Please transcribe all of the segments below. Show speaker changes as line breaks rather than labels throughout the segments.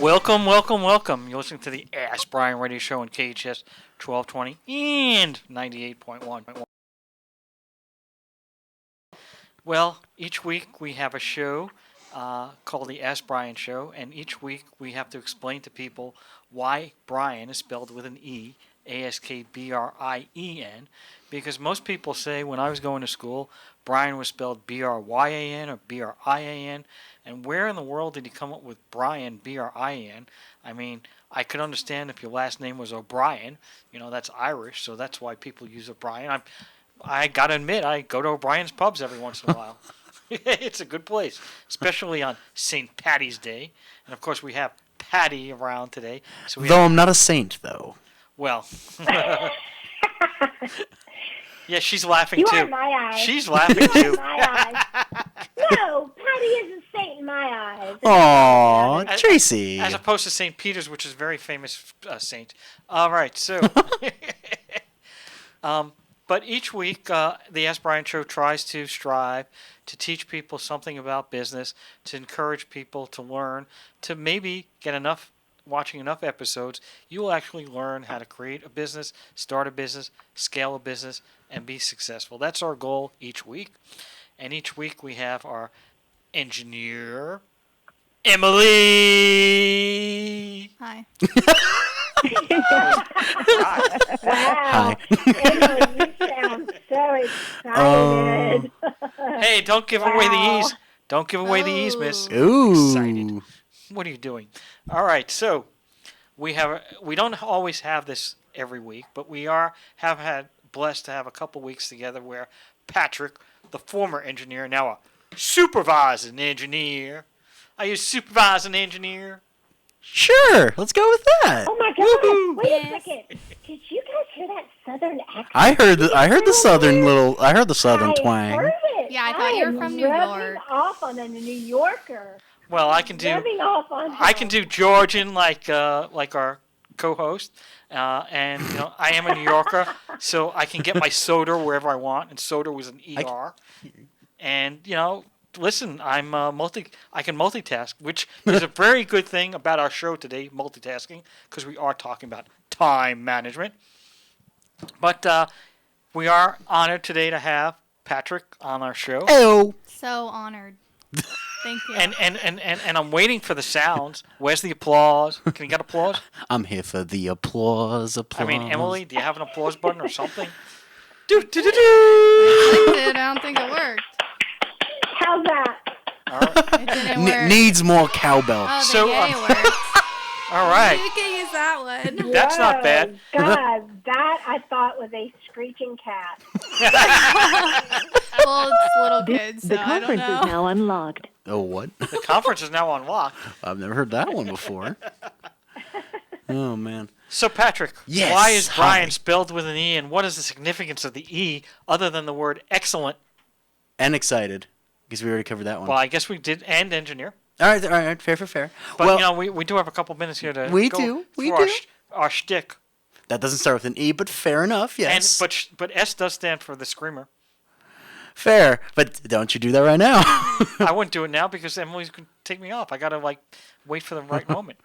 Welcome, welcome, welcome. You're listening to the Ask Brien radio show on KHTS 1220 and 98.1. Well, each week we have a show called the Ask Brien Show, and each week we have to explain to people why Brien is spelled with an E, Askbrien, because most people say when I was going to school, Brien was spelled Bryan or Brian, and where in the world did he come up with Brien, Brin? I mean, I could understand if your last name was O'Brien, that's Irish, so that's why people use O'Brien. I gotta admit, I go to O'Brien's pubs every once in a while. It's a good place, especially on St. Patty's Day. And of course, we have Patty around today. So
Though I'm not a saint, though.
Well, yeah, she's laughing too.
You are in my eyes.
She's laughing too.
In my eyes. No, Patty is a saint in my eyes.
Aw, Traci.
As opposed to St. Peter's, which is a very famous saint. All right, so. But each week, the Ask Brien Show tries to strive to teach people something about business, to encourage people to learn, to maybe get watching enough episodes, you will actually learn how to create a business, start a business, scale a business, and be successful. That's our goal each week. And each week we have our engineer, Emily.
Hi.
Wow. Emily, you sound so excited.
Hey, don't give away the E's. Don't give away the E's, miss.
Ooh.
Excited. What are you doing? All right, so we don't always have this every week, but we have had blessed to have a couple weeks together where Patrick, the former engineer, now a supervising engineer. Are you a supervising engineer?
Sure, let's go with that.
Oh my God!
Woo-hoo.
Wait a second. Did you guys hear that southern accent?
I heard the southern twang.
I heard it.
Yeah, I thought you were from New York.
Rubbing off on a New Yorker.
Well, I can do Georgian like our co-host, and I am a New Yorker, so I can get my soda wherever I want, and soda was an ER, and listen, I can multitask, which is a very good thing about our show today, multitasking, because we are talking about time management. But we are honored today to have Patrick on our show.
Oh.
So honored. Thank you.
And I'm waiting for the sounds. Where's the applause? Can you get applause?
I'm here for the applause.
I mean, Emily, do you have an applause button or something?
I don't think it worked.
How's that?
All right.
It didn't work.
Needs more cowbell.
Oh,
So,
it worked.
All right.
You can use that one.
That's not bad.
God, that I thought was a screeching cat.
Well, it's little kids, so
The
I don't
conference
know.
is now unlocked.
Oh, what?
The conference is now unlocked.
I've never heard that one before. Oh, man.
So, Patrick,
Yes,
why is Brien
hi.
spelled with an E, and what is the significance of the E other than the word excellent?
And excited, because we already covered that one.
Well, I guess we did, and engineer.
All right, fair.
But,
well,
we do have a couple minutes here to
We
go
do.
through our shtick.
that doesn't start with an E, but fair enough, yes.
But S does stand for the screamer.
Fair, but don't you do that right now.
I wouldn't do it now because Emily's going to take me off. I got to, wait for the right moment.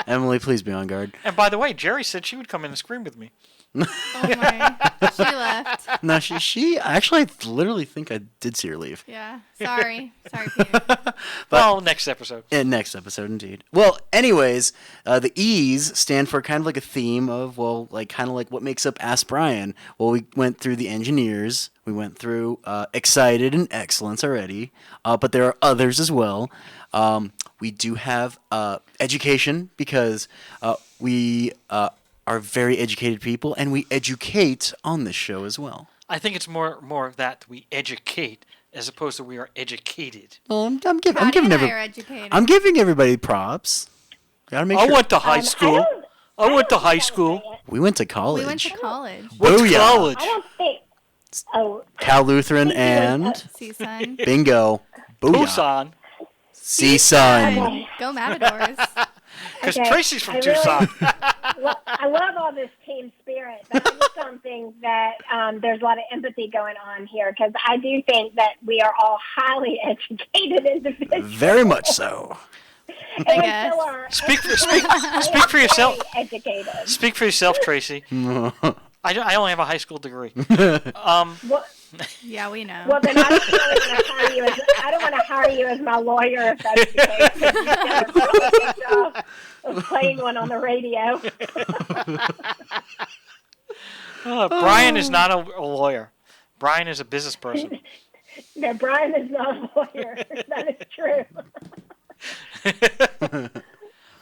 Emily, please be on guard.
And by the way, Jerry said she would come in and scream with me.
Oh my. She left.
No, she actually, I literally think I did see her leave.
Yeah. Sorry, Peter.
Well, next episode.
Next episode, indeed. Well, anyways, the E's stand for kind of like a theme of, kind of like what makes up Ask Brien. Well, we went through the engineers. We went through excited and excellence already. But there are others as well. We do have education because we are very educated people, and we educate on this show as well.
I think it's more of that we educate as opposed to we are educated.
Well, I'm
Patty
giving
and I are educated.
I'm giving everybody props. Gotta make
I
sure.
went to high school. I went to high school.
We went to college.
We went to college.
Went to
Booyah.
college.
I don't think. Oh,
Cal Lutheran and
CSUN.
bingo. Booyah.
Tucson.
CSUN.
Go Matadors.
Because
Okay,
Tracy's from
I really-
Tucson.
well, I love all this team spirit. That is something that there's a lot of empathy going on here because I do think that we are all highly educated individuals.
Very much so.
I guess.
Speak for yourself.
Educated.
Speak for yourself, Tracy. I only have a high school degree.
Well,
Yeah, we know.
well, then I don't really want to hire you. I don't want to hire you as my lawyer if that's the case. 'Cause you've done a really good job of playing one on the radio.
Brien is not a lawyer. Brien is a business person.
No, Brien is not a lawyer. That is true.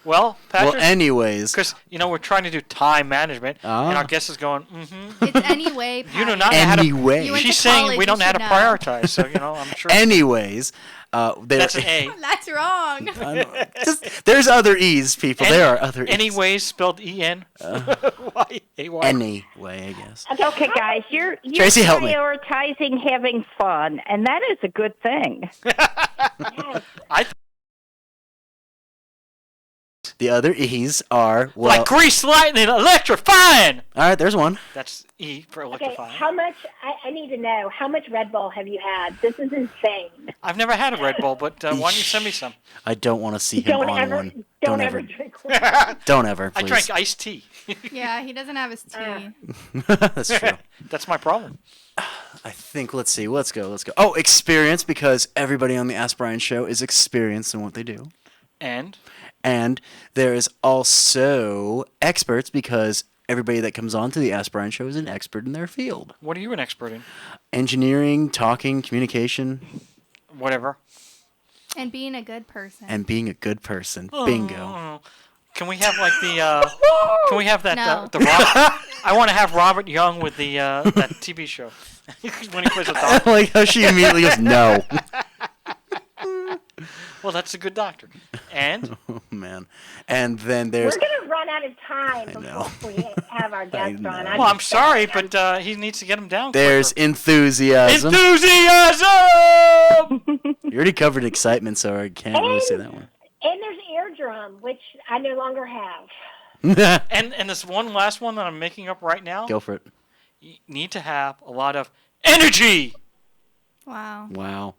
Well, Patrick.
Well, anyways.
Because, we're trying to do time management, and our guest is going,
It's anyway.
You know
Patty.
not how to.
Anyway.
You went
She's
to
saying
college,
we don't know how to
you should
prioritize, so, I'm sure.
Anyways.
That's an A.
That's wrong.
There's other E's, people. There are other E's.
Anyways, spelled E-N. Y-A-Y.
Anyway, I guess.
Okay, guys, you're
Tracy, help me.
prioritizing having fun, and that is a good thing.
The other E's are, well...
Like grease, lightning, electrifying!
All right, there's one.
That's E for
Okay,
electrifying.
how much, I need to know, how much Red Bull have you had? This is insane.
I've never had a Red Bull, but why don't you send me some?
I don't want to see him on one.
Don't ever drink one.
Don't ever,
I
please.
drank iced tea.
Yeah, he doesn't have his tea.
That's true.
That's my problem.
I think, let's see. Let's go. Oh, experience, because everybody on the Ask Brien Show is experienced in what they do. And there is also experts, because everybody that comes on to the Ask Brien Show is an expert in their field.
What are you an expert in?
Engineering, talking, communication.
Whatever.
And being a good person.
And being a good person. Bingo.
Oh. Can we have like the? Can we have that?
No.
The Robert, I want to have Robert Young with the that TV show when he plays a
I
doctor.
like how she immediately goes, no.
Well, that's a good doctor. And
Oh, man. And then there's...
We're going to run out of time
know.
before we have our guest on.
know.
well, I'm sorry, but he needs to get him down.
There's
quicker.
enthusiasm.
Enthusiasm.
You already covered excitement, so I can't really say that one.
And there's eardrum, which I no longer have.
And this one last one that I'm making up right now.
Go for it.
You need to have a lot of energy.
Wow.
Wow.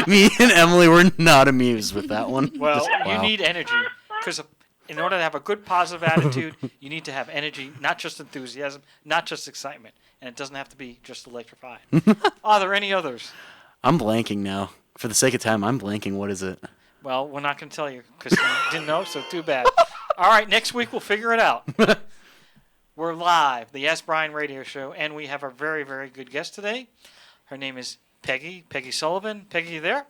Me and Emily were not amused with that one.
Well,
Just,
you
wow.
need energy because in order to have a good positive attitude, you need to have energy, not just enthusiasm, not just excitement, and it doesn't have to be just electrifying. Are there any others?
I'm blanking now. For the sake of time, I'm blanking. What is it?
Well, we're not going to tell you because you didn't know, so too bad. All right, next week we'll figure it out. We're live, the Ask Brien radio show, and we have a very, very good guest today. Her name is Peggy Sullivan. Peggy, you there?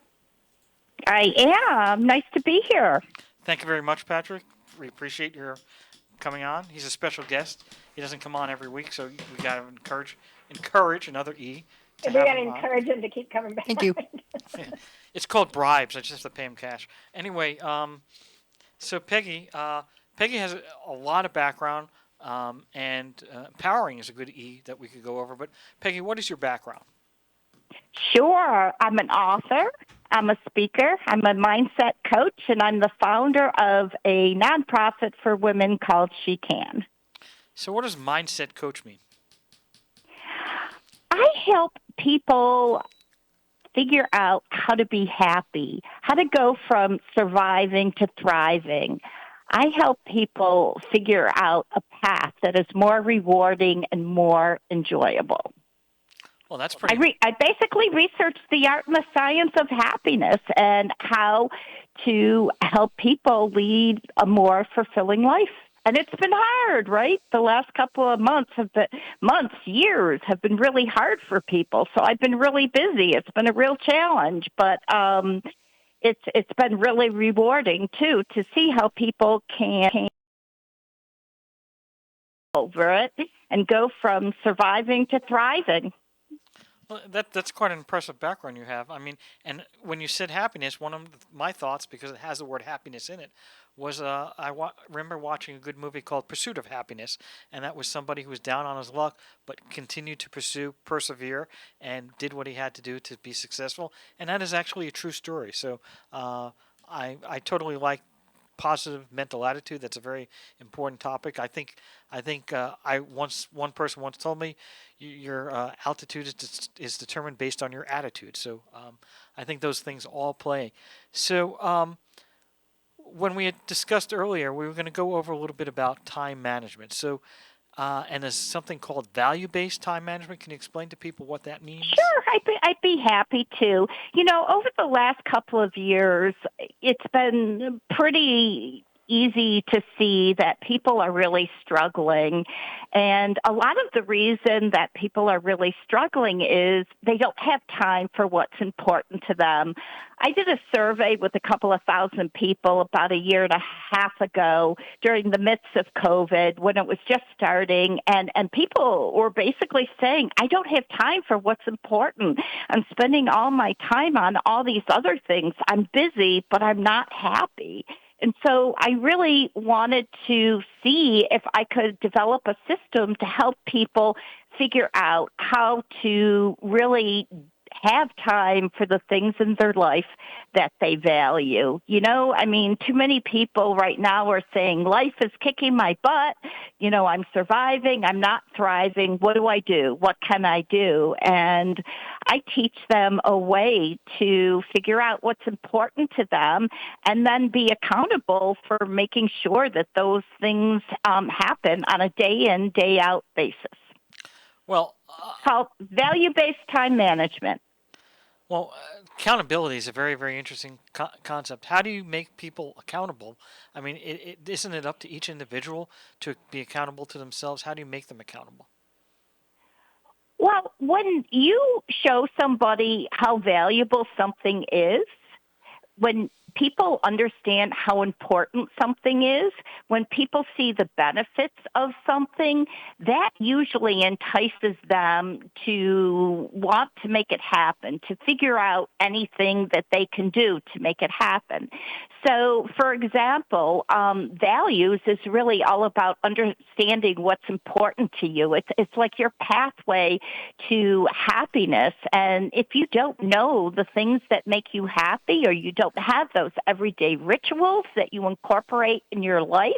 I am. Nice to be here.
Thank you very much, Patrick. We appreciate your coming on. He's a special guest. He doesn't come on every week, so we got to encourage another E.
We got to encourage him to keep coming back.
Thank you.
It's called bribes. I just have to pay him cash. Anyway, so Peggy has a lot of background, and empowering is a good E that we could go over. But Peggy, what is your background?
Sure. I'm an author. I'm a speaker. I'm a mindset coach, and I'm the founder of a nonprofit for women called She Can.
So what does mindset coach mean?
I help people figure out how to be happy, how to go from surviving to thriving. I help people figure out a path that is more rewarding and more enjoyable.
Well, that's pretty.
I basically researched the art and the science of happiness and how to help people lead a more fulfilling life. And it's been hard, right? The last couple of years have been really hard for people. So I've been really busy. It's been a real challenge, but it's been really rewarding too to see how people can over it and go from surviving to thriving.
Well, that's quite an impressive background you have. I mean, and when you said happiness, one of my thoughts, because it has the word happiness in it, was remember watching a good movie called Pursuit of Happiness, and that was somebody who was down on his luck but continued to persevere, and did what he had to do to be successful, and that is actually a true story. So I totally like positive mental attitude. That's a very important topic. I think one person once told me your altitude is determined based on your attitude. So I think those things all play. So when we had discussed earlier, we were going to go over a little bit about time management. So and there's something called value-based time management. Can you explain to people what that means?
Sure, I'd be happy to. Over the last couple of years, it's been pretty easy to see that people are really struggling. And a lot of the reason that people are really struggling is they don't have time for what's important to them. I did a survey with a couple of thousand people about a year and a half ago during the midst of COVID when it was just starting, and people were basically saying, I don't have time for what's important. I'm spending all my time on all these other things. I'm busy, but I'm not happy. And so I really wanted to see if I could develop a system to help people figure out how to really have time for the things in their life that they value. Too many people right now are saying, life is kicking my butt. I'm surviving. I'm not thriving. What do I do? What can I do? And I teach them a way to figure out what's important to them and then be accountable for making sure that those things happen on a day in, day out basis.
Well,
called value-based time management.
Well, accountability is a very, very interesting concept. How do you make people accountable? I mean, isn't it up to each individual to be accountable to themselves? How do you make them accountable?
Well, when you show somebody how valuable something is, when people understand how important something is, when people see the benefits of something, that usually entices them to want to make it happen, to figure out anything that they can do to make it happen. So, for example, values is really all about understanding what's important to you. It's like your pathway to happiness. And if you don't know the things that make you happy, or you don't have those everyday rituals that you incorporate in your life,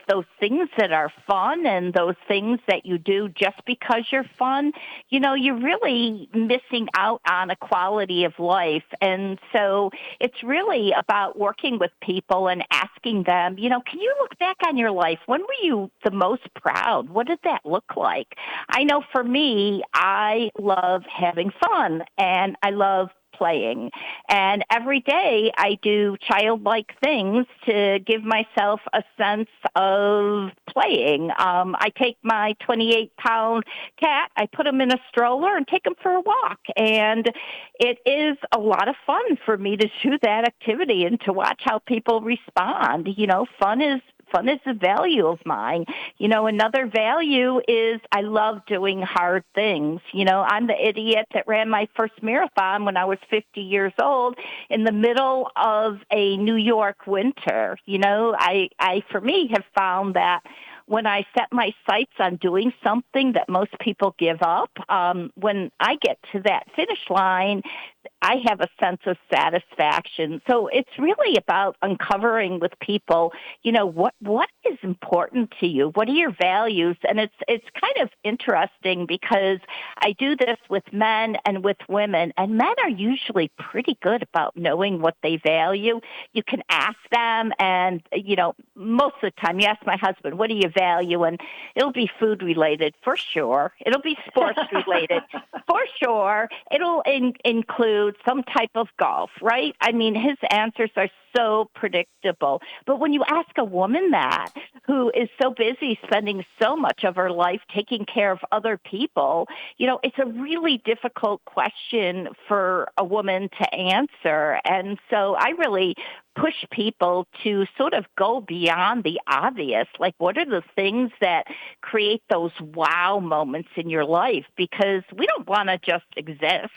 those things that are fun and those things that you do just because you're fun, you're really missing out on a quality of life. And so it's really about working with people and asking them, can you look back on your life? When were you the most proud? What did that look like? I know for me, I love having fun and I love playing. And every day I do childlike things to give myself a sense of playing. I take my 28-pound cat, I put him in a stroller and take him for a walk. And it is a lot of fun for me to do that activity and to watch how people respond. Fun is a value of mine. Another value is I love doing hard things. I'm the idiot that ran my first marathon when I was 50 years old in the middle of a New York winter. I for me have found that when I set my sights on doing something that most people give up, when I get to that finish line, I have a sense of satisfaction. So it's really about uncovering with people, what is important to you? What are your values? And it's kind of interesting because I do this with men and with women, and men are usually pretty good about knowing what they value. You can ask them, and, most of the time you ask my husband, what do you value? And it'll be food related for sure. It'll be sports related for sure. It'll include some type of golf, right? His answers are so predictable. But when you ask a woman that, who is so busy spending so much of her life taking care of other people, it's a really difficult question for a woman to answer. And so I really push people to sort of go beyond the obvious. Like, what are the things that create those wow moments in your life? Because we don't want to just exist.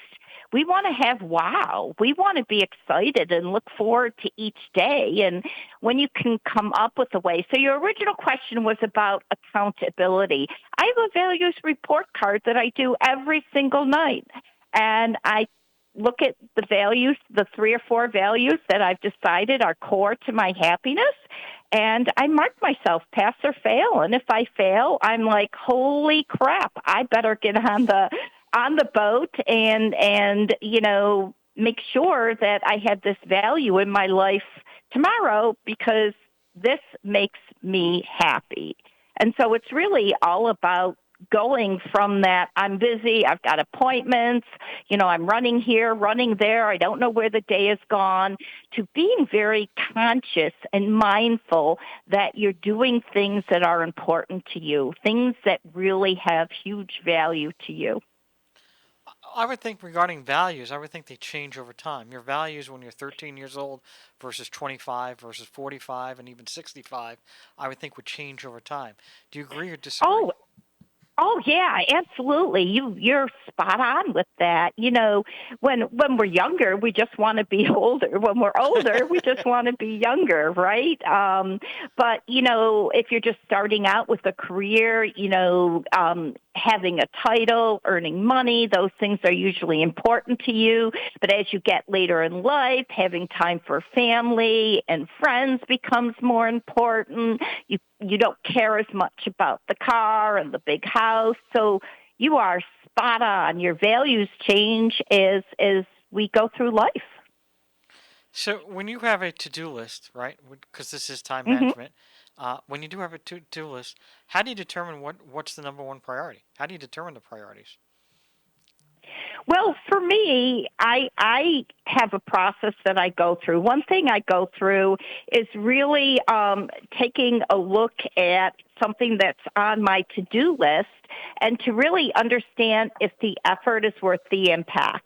We want to have wow. We want to be excited and look forward to each day. And when you can come up with a way. So your original question was about accountability. I have a values report card that I do every single night. And I look at the values, the 3 or 4 values that I've decided are core to my happiness, and I mark myself pass or fail. And if I fail, I'm like, holy crap, I better get on the boat and make sure that I have this value in my life tomorrow because this makes me happy. And so it's really all about going from that, I'm busy, I've got appointments, I'm running here, running there, I don't know where the day is gone, to being very conscious and mindful that you're doing things that are important to you, things that really have huge value to you.
I would think regarding values, I would think they change over time. Your values when you're 13 years old versus 25 versus 45 and even 65, I would think would change over time. Do you agree or disagree?
Oh yeah, absolutely. You're spot on with that. When we're younger, we just want to be older. When we're older, we just want to be younger, right? But if you're just starting out with a career, having a title, earning money, those things are usually important to you. But as you get later in life, having time for family and friends becomes more important. You don't care as much about the car and the big house. So you are spot on. Your values change as we go through life.
So when you have a to-do list, right, because this is time management, when you do have a to-do list, how do you determine what's the number one priority? How do you determine the priorities?
Well, for me, I have a process that I go through. One thing I go through is really taking a look at something that's on my to-do list and to really understand if the effort is worth the impact.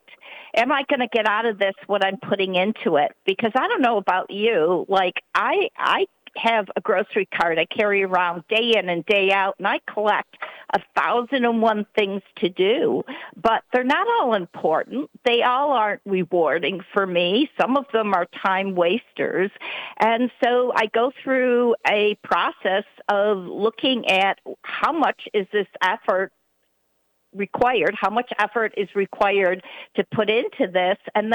Am I going to get out of this what I'm putting into it? Because I don't know about you, like I have a grocery cart I carry around day in and day out, and I collect 1,001 things to do, but they're not all important. They all aren't rewarding for me. Some of them are time wasters. And so I go through a process of looking at how much is this effort required, how much effort is required to put into this, and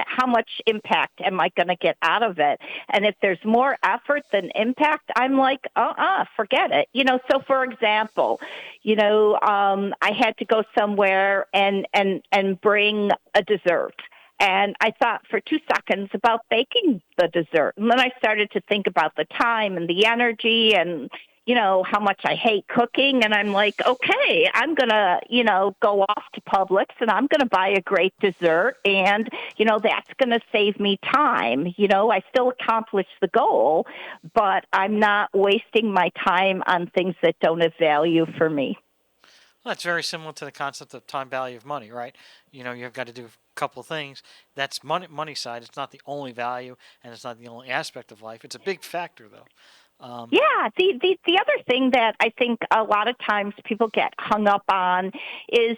how much impact am I going to get out of it? And if there's more effort than impact, I'm like, forget it. So for example, I had to go somewhere and bring a dessert. And I thought for 2 seconds about baking the dessert. And then I started to think about the time and the energy and how much I hate cooking. And I'm like, okay, I'm going to, go off to Publix and I'm going to buy a great dessert. And, that's going to save me time. I still accomplished the goal, but I'm not wasting my time on things that don't have value for me.
Well, that's very similar to the concept of time value of money, right? You've got to do a couple of things. That's money side. It's not the only value, and it's not the only aspect of life. It's a big factor, though.
Yeah, the other thing that I think a lot of times people get hung up on is,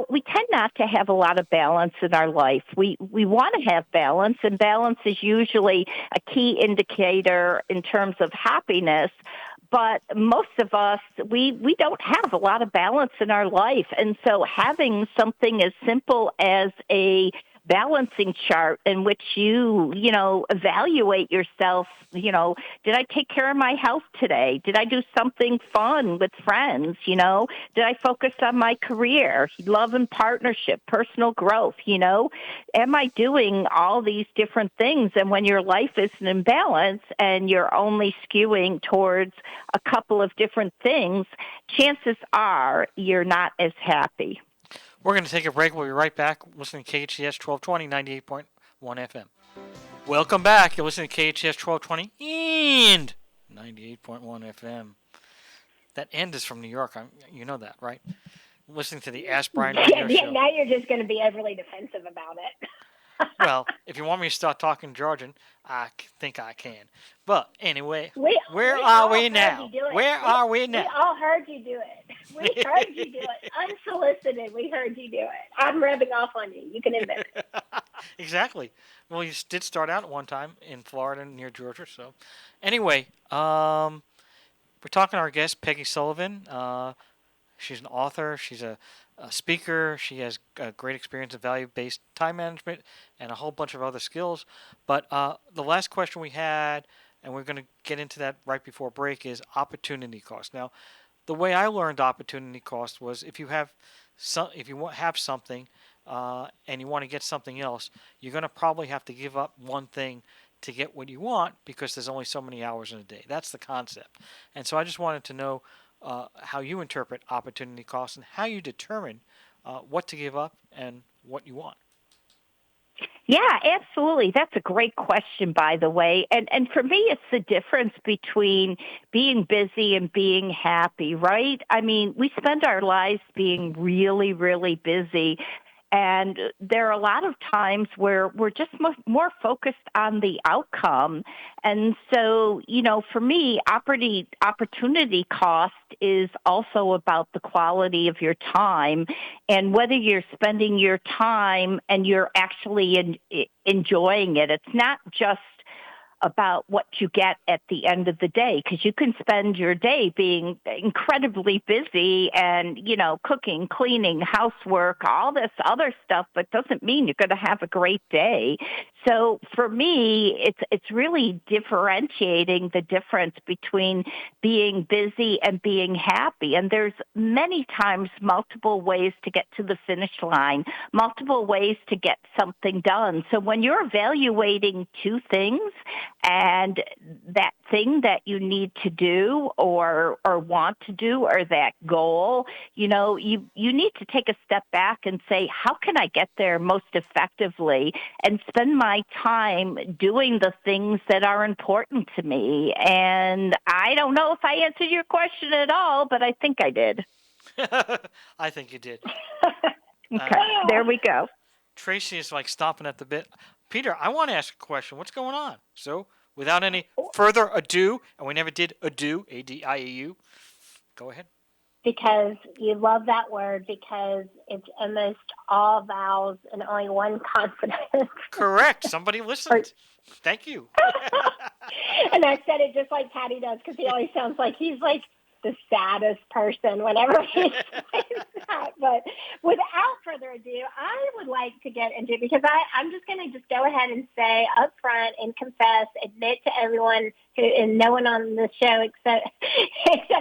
we tend not to have a lot of balance in our life. We want to have balance, and balance is usually a key indicator in terms of happiness. But most of us, we don't have a lot of balance in our life. And so having something as simple as a balancing chart in which you evaluate yourself, did I take care of my health today? Did I do something fun with friends? Did I focus on my career, love and partnership, personal growth? Am I doing all these different things? And when your life is an imbalance and you're only skewing towards a couple of different things, chances are you're not as happy.
We're going to take a break. We'll be right back listening to KHTS 1220, 98.1 FM. Welcome back. You're listening to KHTS 1220 and 98.1 FM. That end is from New York. You know that, right? Listening to the Ask Brien radio show.
Now you're just going to be overly defensive about it.
Well, if you want me to start talking Georgian, I think I can. But anyway, where are we now? Where are we now?
We all heard you do it. We heard you do it. Unsolicited, we heard you do it. I'm rubbing off on you. You can admit it.
Exactly. Well, you did start out at one time in Florida near Georgia. So anyway, we're talking to our guest, Peggy Sullivan. She's an author. She's a speaker. She has a great experience in value-based time management and a whole bunch of other skills. But the last question we had, and we're going to get into that right before break, is opportunity cost. Now, the way I learned opportunity cost was if you have something and you want to get something else, you're going to probably have to give up one thing to get what you want because there's only so many hours in a day. That's the concept. And so I just wanted to know how you interpret opportunity cost and how you determine what to give up and what you want.
Yeah, absolutely. That's a great question, by the way. And for me, it's the difference between being busy and being happy, right? I mean, we spend our lives being really, really busy. And there are a lot of times where we're just more focused on the outcome. And so, for me, opportunity cost is also about the quality of your time and whether you're spending your time and you're actually enjoying it. It's not just about what you get at the end of the day, because you can spend your day being incredibly busy and, cooking, cleaning, housework, all this other stuff, but doesn't mean you're going to have a great day. So for me, it's really differentiating the difference between being busy and being happy. And there's many times multiple ways to get to the finish line, multiple ways to get something done. So when you're evaluating two things, and that thing that you need to do or want to do or that goal, you need to take a step back and say, how can I get there most effectively and spend my time doing the things that are important to me? And I don't know if I answered your question at all, but I think I did.
I think you did.
Okay, there we go.
Traci is like stomping at the bit. Peter, I want to ask a question. What's going on? So, without any further ado, and we never did ado, A-D-I-E-U, go ahead.
Because you love that word because it's almost all vowels and only one consonant.
Correct. Somebody listened. Thank you.
And I said it just like Patty does because he always sounds like he's like the saddest person whenever he says that. But without further ado, I would like to get into, because I'm just going to just go ahead and say up front and confess, admit to everyone who, and no one on the show except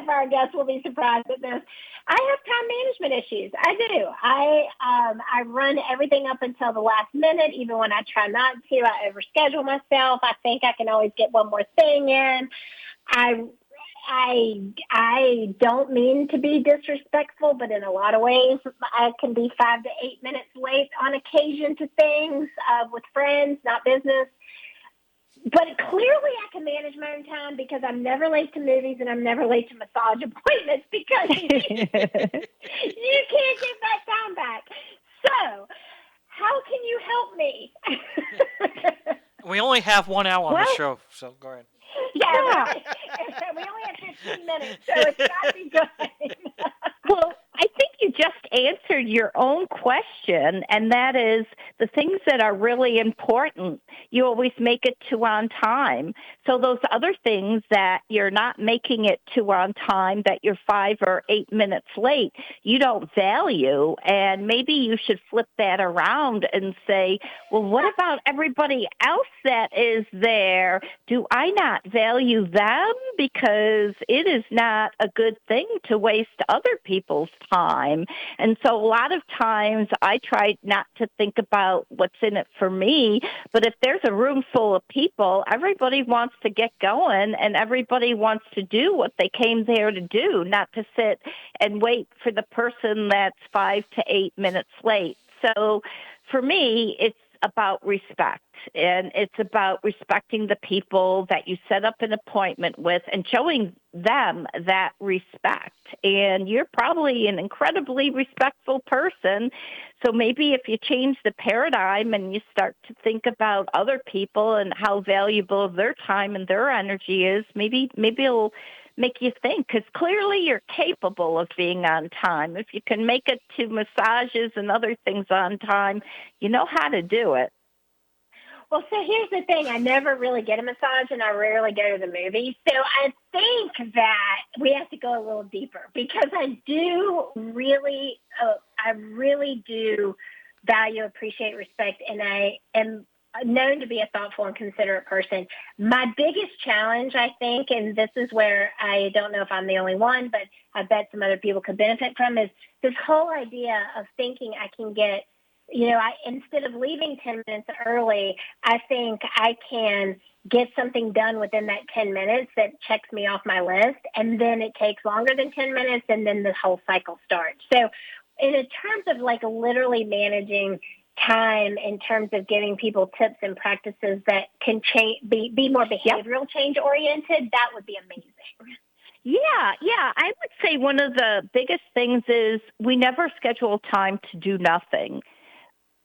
for our guests will be surprised at this. I have time management issues. I do. I run everything up until the last minute, even when I try not to. I overschedule myself. I think I can always get one more thing in. I don't mean to be disrespectful, but in a lot of ways, I can be 5 to 8 minutes late on occasion to things with friends, not business. But clearly I can manage my own time because I'm never late to movies and I'm never late to massage appointments because you can't get that time back. So how can you help me?
We only have 1 hour on the show, so go ahead.
Yeah, we only have 15 minutes, so it's got to be good.
Well, I think you just answered your own question, and that is the things that are really important, you always make it to on time. So those other things that you're not making it to on time, that you're 5 or 8 minutes late, you don't value. And maybe you should flip that around and say, well, what about everybody else that is there? Do I not value them? Because it is not a good thing to waste other people's time. And so a lot of times I try not to think about what's in it for me, but if there's a room full of people, everybody wants to get going and everybody wants to do what they came there to do, not to sit and wait for the person that's 5 to 8 minutes late. So for me, it's about respect, and it's about respecting the people that you set up an appointment with and showing them that respect. And you're probably an incredibly respectful person, so maybe if you change the paradigm and you start to think about other people and how valuable their time and their energy is, maybe it'll make you think, because clearly you're capable of being on time. If you can make it to massages and other things on time, you know how to do it.
Well, so here's the thing. I never really get a massage, and I rarely go to the movies. So I think that we have to go a little deeper because I really do value, appreciate, respect, and I am known to be a thoughtful and considerate person. My biggest challenge, I think, and this is where I don't know if I'm the only one, but I bet some other people could benefit from, is this whole idea of thinking I can get, instead of leaving 10 minutes early, I think I can get something done within that 10 minutes that checks me off my list, and then it takes longer than 10 minutes, and then the whole cycle starts. So in terms of like literally managing time in terms of giving people tips and practices that can be more behavioral change oriented, that would be amazing.
Yeah. I would say one of the biggest things is we never schedule time to do nothing.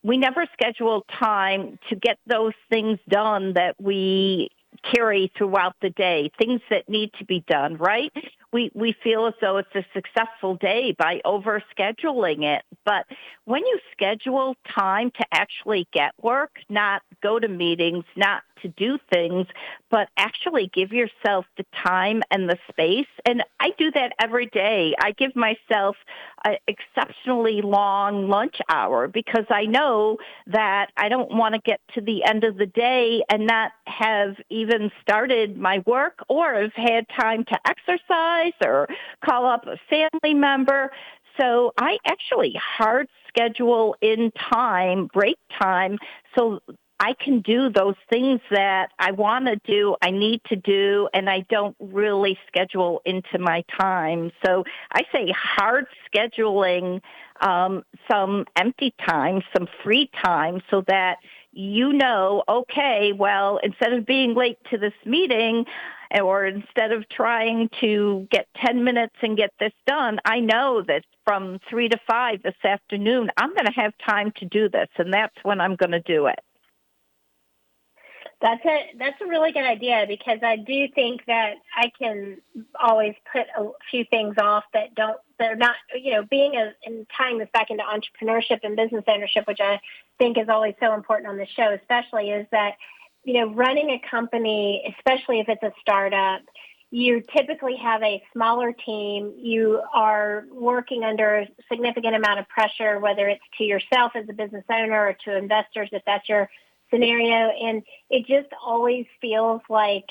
We never schedule time to get those things done that we carry throughout the day, things that need to be done, right? We feel as though it's a successful day by overscheduling it. But when you schedule time to actually get work, not go to meetings, not to do things, but actually give yourself the time and the space. And I do that every day. I give myself an exceptionally long lunch hour because I know that I don't want to get to the end of the day and not have even started my work or have had time to exercise or call up a family member. So I actually hard schedule in time, break time, so I can do those things that I want to do, I need to do, and I don't really schedule into my time. So I say hard scheduling some empty time, some free time, so that okay, well, instead of being late to this meeting or instead of trying to get 10 minutes and get this done, I know that from 3 to 5 this afternoon, I'm going to have time to do this, and that's when I'm going to do it.
That's a really good idea because I do think that I can always put a few things off they're not, and tying this back into entrepreneurship and business ownership, which I think is always so important on the show, especially is that, running a company, especially if it's a startup, you typically have a smaller team. You are working under a significant amount of pressure, whether it's to yourself as a business owner or to investors, if that's your scenario. And it just always feels like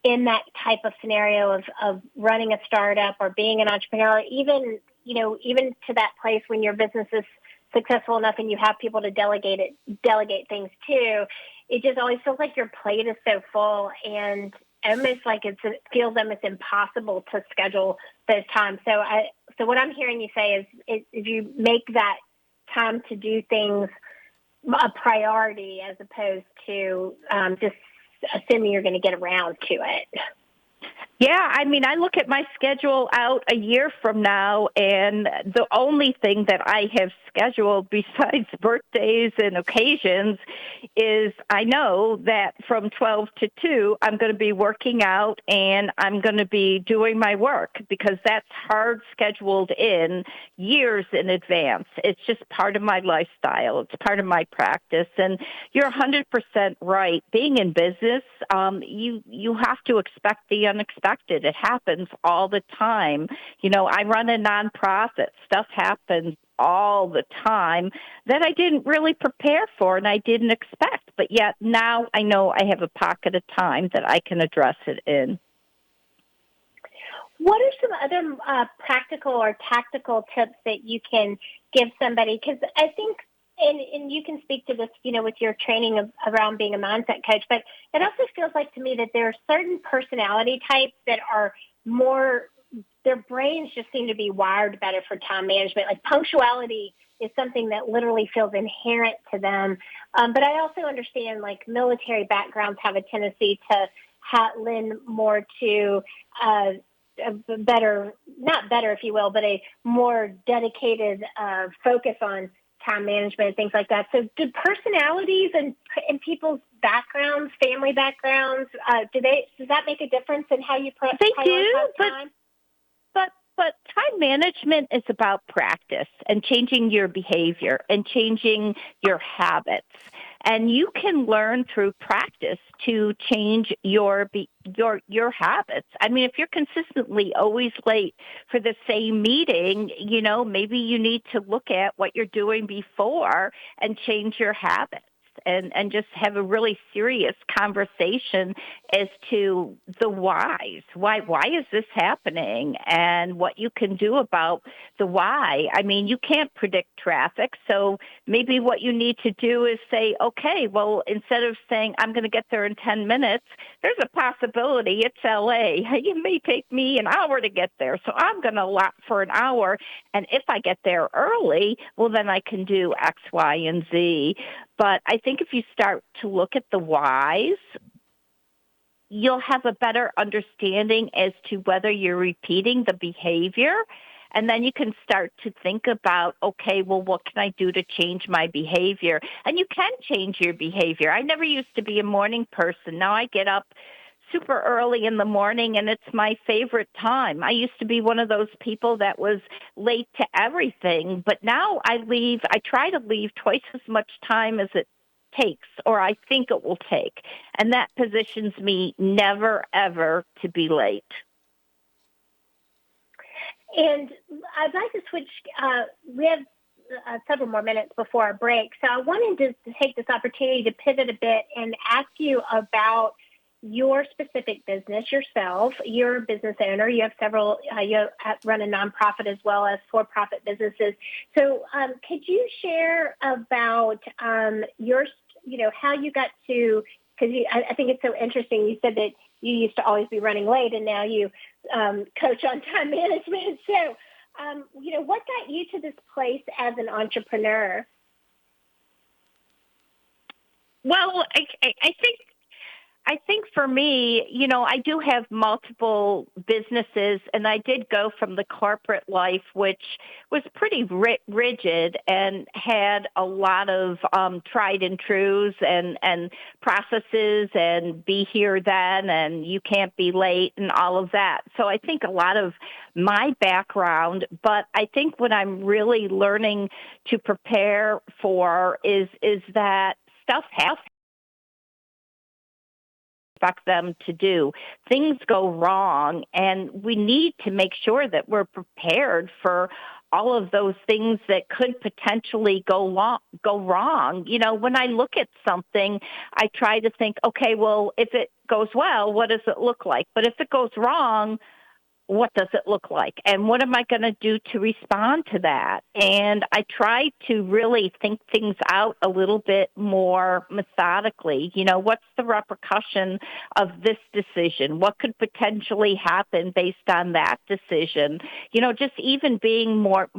in that type of scenario of running a startup or being an entrepreneur, even to that place when your business is successful enough and you have people to delegate things to, it just always feels like your plate is so full and almost like it feels almost impossible to schedule those times. So what I'm hearing you say is if you make that time to do things a priority as opposed to just assuming you're going to get around to it.
Yeah, I look at my schedule out a year from now, and the only thing that I have scheduled besides birthdays and occasions is I know that from 12 to 2, I'm going to be working out and I'm going to be doing my work because that's hard scheduled in years in advance. It's just part of my lifestyle. It's part of my practice. And you're 100% right. Being in business, you have to expect the unexpected. It happens all the time. I run a nonprofit. Stuff happens all the time that I didn't really prepare for and I didn't expect. But yet now I know I have a pocket of time that I can address it in.
What are some other practical or tactical tips that you can give somebody? Because I think, and you can speak to this, with your training around being a mindset coach, but it also feels like to me that there are certain personality types that are more, their brains just seem to be wired better for time management. Like punctuality is something that literally feels inherent to them. But I also understand like military backgrounds have a tendency to lend more to a better, not better if you will, but a more dedicated focus on time management, things like that. So do personalities and people's backgrounds, family backgrounds, does that make a difference in how you prioritize time?
But time management is about practice and changing your behavior and changing your habits. And you can learn through practice to change your habits. I mean, if you're consistently always late for the same meeting, maybe you need to look at what you're doing before and change your habits. And just have a really serious conversation as to the whys. Why is this happening, and what you can do about the why. I mean, you can't predict traffic, so maybe what you need to do is say, okay, well, instead of saying I'm going to get there in 10 minutes, there's a possibility it's LA. It may take me an hour to get there, so I'm going to allot for an hour. And if I get there early, well, then I can do X, Y, and Z. But I think if you start to look at the whys, you'll have a better understanding as to whether you're repeating the behavior. And then you can start to think about, okay, well, what can I do to change my behavior? And you can change your behavior. I never used to be a morning person. Now I get up super early in the morning, and it's my favorite time. I used to be one of those people that was late to everything, but now I try to leave twice as much time as it takes, or I think it will take. And that positions me never, ever to be late.
And I'd like to switch. We have several more minutes before our break, so I wanted to take this opportunity to pivot a bit and ask you about your specific business yourself. You're a business owner. You have several, you run a nonprofit as well as for-profit businesses. So could you share about how you got to, because I think it's so interesting. You said that you used to always be running late, and now you coach on time management. So, what got you to this place as an entrepreneur?
Well, I think for me, I do have multiple businesses, and I did go from the corporate life, which was pretty rigid and had a lot of tried and trues and processes and be here then and you can't be late and all of that. So I think a lot of my background, but I think what I'm really learning to prepare for is that stuff has expect them to do. Things go wrong, and we need to make sure that we're prepared for all of those things that could potentially go wrong. When I look at something, I try to think, okay, well, if it goes well, what does it look like? But if it goes wrong, what does it look like? And what am I going to do to respond to that? And I try to really think things out a little bit more methodically. What's the repercussion of this decision? What could potentially happen based on that decision? Just even being more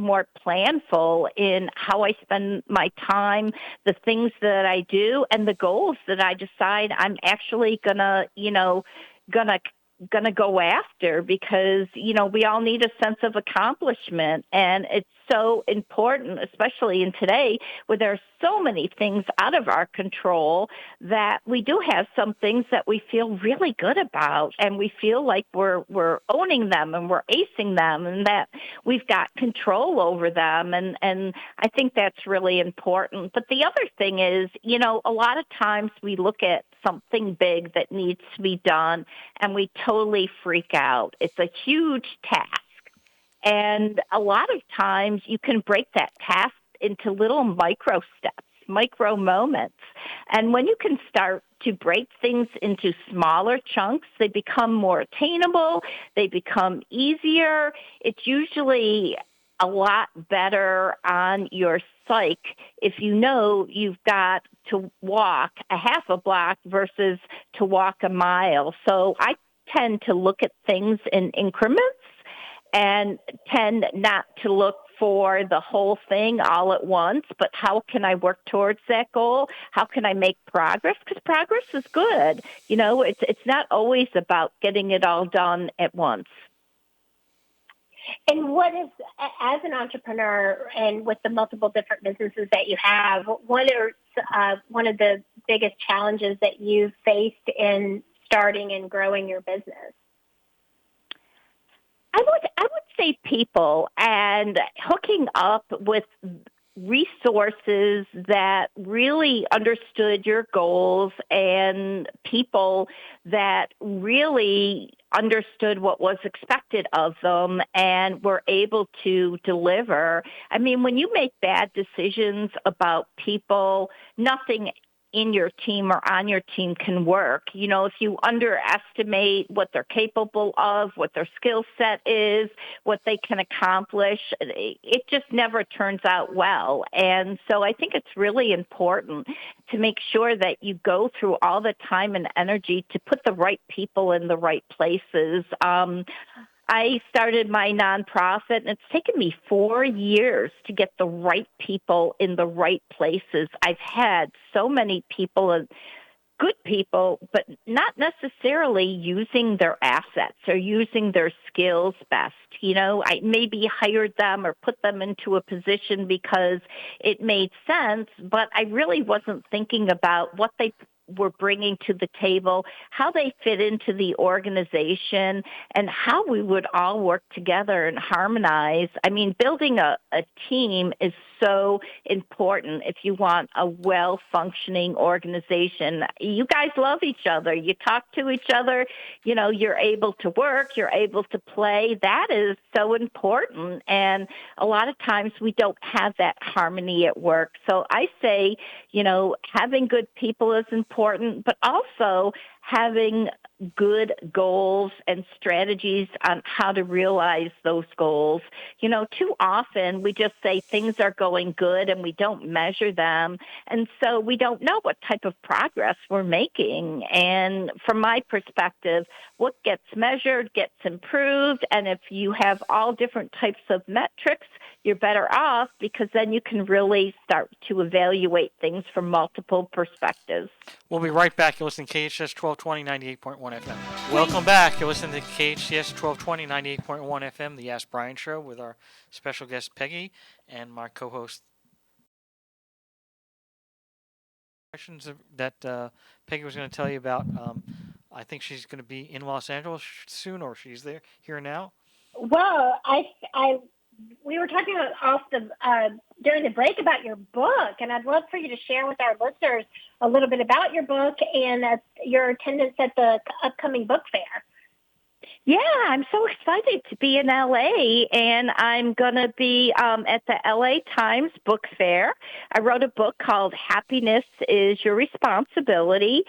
planful in how I spend my time, the things that I do, and the goals that I decide I'm actually gonna go after, because we all need a sense of accomplishment, and it's so important, especially in today where there are so many things out of our control, that we do have some things that we feel really good about, and we feel like we're owning them and we're acing them, and that we've got control over them, and I think that's really important. But the other thing is, a lot of times we look at something big that needs to be done, and we totally freak out. It's a huge task. And a lot of times you can break that task into little micro steps, micro moments. And when you can start to break things into smaller chunks, they become more attainable, they become easier. It's usually a lot better on your psyche if you've got to walk a half a block versus to walk a mile. So I tend to look at things in increments and tend not to look for the whole thing all at once, but how can I work towards that goal? How can I make progress? Because progress is good. It's not always about getting it all done at once.
And what is, as an entrepreneur and with the multiple different businesses that you have, what are one of the biggest challenges that you've faced in starting and growing your business?
I would say people, and hooking up with resources that really understood your goals and people that really understood what was expected of them and were able to deliver. I mean, when you make bad decisions about people, nothing in your team or on your team can work. You know, if you underestimate what they're capable of, what their skill set is, what they can accomplish, it just never turns out well. And so I think it's really important to make sure that you go through all the time and energy to put the right people in the right places. I started my nonprofit, and it's taken me 4 years to get the right people in the right places. I've had so many people, good people, but not necessarily using their assets or using their skills best. You know, I maybe hired them or put them into a position because it made sense, but I really wasn't thinking about what they were bringing to the table, how they fit into the organization, and how we would all work together and harmonize. I mean, building a team is so important if you want a well-functioning organization. You guys love each other. You talk to each other. You know, you're able to work. You're able to play. That is so important. And a lot of times we don't have that harmony at work. So I say, you know, having good people is important, but also having good goals and strategies on how to realize those goals. You know, too often we just say things are going good and we don't measure them. And so we don't know what type of progress we're making. And from my perspective, what gets measured gets improved. And if you have all different types of metrics, you're better off because then you can really start to evaluate things from multiple perspectives.
We'll be right back. You're listening to KHTS 1220, 98.1 FM. Welcome back. You're listening to KHTS 1220, 98.1 FM, the Ask Brien Show with our special guest Peggy and my co-host. Questions that Peggy was going to tell you about. I think she's going to be in Los Angeles soon, or she's here now.
Well, we were talking during the break about your book, and I'd love for you to share with our listeners a little bit about your book and your attendance at the upcoming book fair.
Yeah, I'm so excited to be in LA, and I'm going to be at the LA Times Book Fair. I wrote a book called Happiness is Your Responsibility,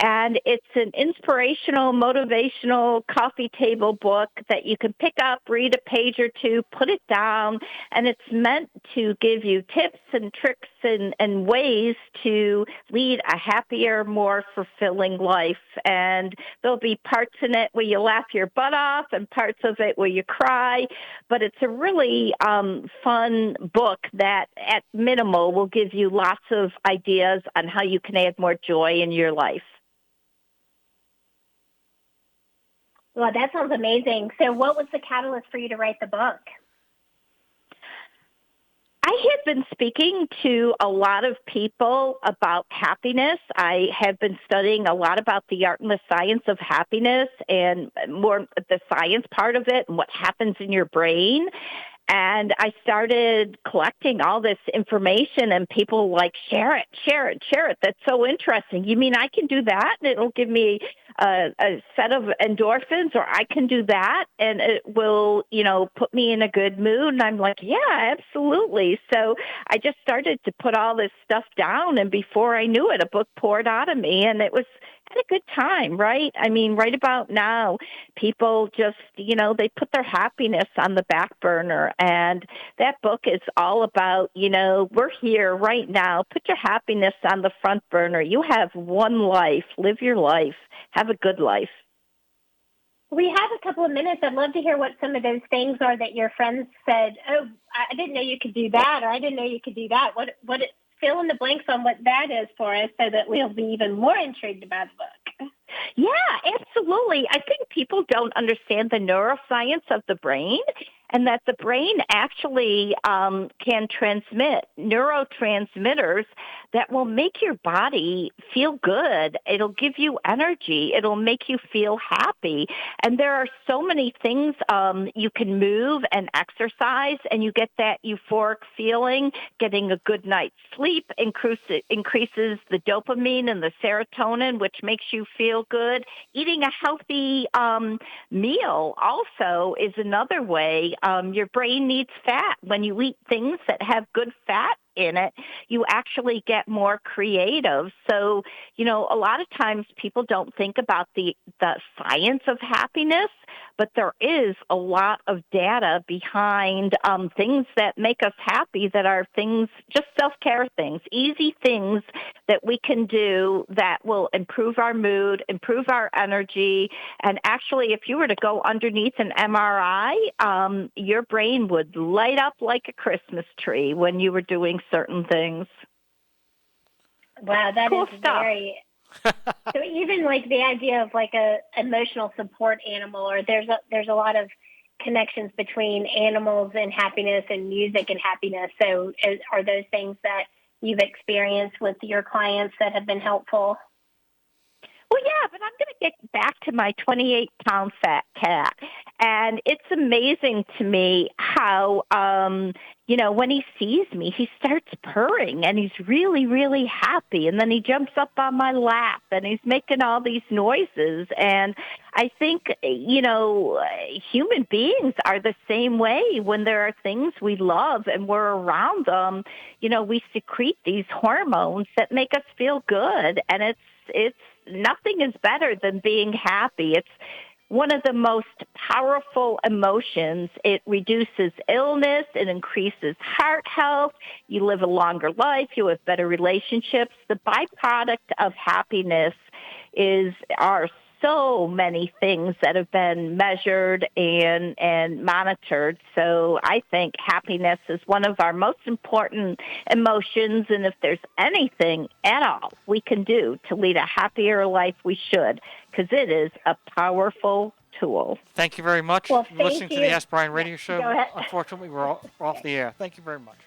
and it's an inspirational, motivational coffee table book that you can pick up, read a page or two, put it down, and it's meant to give you tips and tricks and ways to lead a happier, more fulfilling life. And there'll be parts in it where you laugh your butt off and parts of it where you cry, but it's a really fun book that at minimal will give you lots of ideas on how you can add more joy in your life.
Well, that sounds amazing. So what was the catalyst for you to write the book?
I have been speaking to a lot of people about happiness. I have been studying a lot about the art and the science of happiness and more the science part of it and what happens in your brain. And I started collecting all this information, and people like, share it. That's so interesting. You mean I can do that, and it'll give me a set of endorphins, or I can do that, and it will, put me in a good mood? And I'm like, yeah, absolutely. So I just started to put all this stuff down, and before I knew it, a book poured out of me, and it was had a good time, right? I mean, right about now, people just, they put their happiness on the back burner. And that book is all about, we're here right now. Put your happiness on the front burner. You have one life. Live your life. Have a good life.
We have a couple of minutes. I'd love to hear what some of those things are that your friends said, oh, I didn't know you could do that, or I didn't know you could do that. Fill in the blanks on what that is for us so that we'll be even more intrigued about the book.
Yeah, absolutely. I think people don't understand the neuroscience of the brain, and that the brain actually can transmit neurotransmitters that will make your body feel good. It'll give you energy. It'll make you feel happy. And there are so many things you can move and exercise, and you get that euphoric feeling. Getting a good night's sleep increases the dopamine and the serotonin, which makes you feel good. Eating a healthy meal also is another way. Your brain needs fat. When you eat things that have good fat in it, you actually get more creative. So, a lot of times people don't think about the science of happiness, but there is a lot of data behind things that make us happy that are things, just self-care things, easy things that we can do that will improve our mood, improve our energy. And actually, if you were to go underneath an MRI, your brain would light up like a Christmas tree when you were doing certain things.
Wow, that
cool
is
stuff.
Very. So even like the idea of like a emotional support animal, or there's a lot of connections between animals and happiness and music and happiness. So are those things that you've experienced with your clients that have been helpful?
Well, yeah, but I'm going to get back to my 28-pound fat cat. And it's amazing to me how, when he sees me, he starts purring and he's really, really happy. And then he jumps up on my lap and he's making all these noises. And I think, human beings are the same way. When there are things we love and we're around them, we secrete these hormones that make us feel good. And it's nothing is better than being happy. It's one of the most powerful emotions. It reduces illness. It increases heart health. You live a longer life. You have better relationships. The byproduct of happiness are so many things that have been measured and monitored. So I think happiness is one of our most important emotions, and if there's anything at all we can do to lead a happier life, we should, because it is a powerful tool.
Thank you very much.
Well,
You're listening to the Ask Brien radio show.
Go ahead.
Unfortunately, we're off the air. Thank you very much.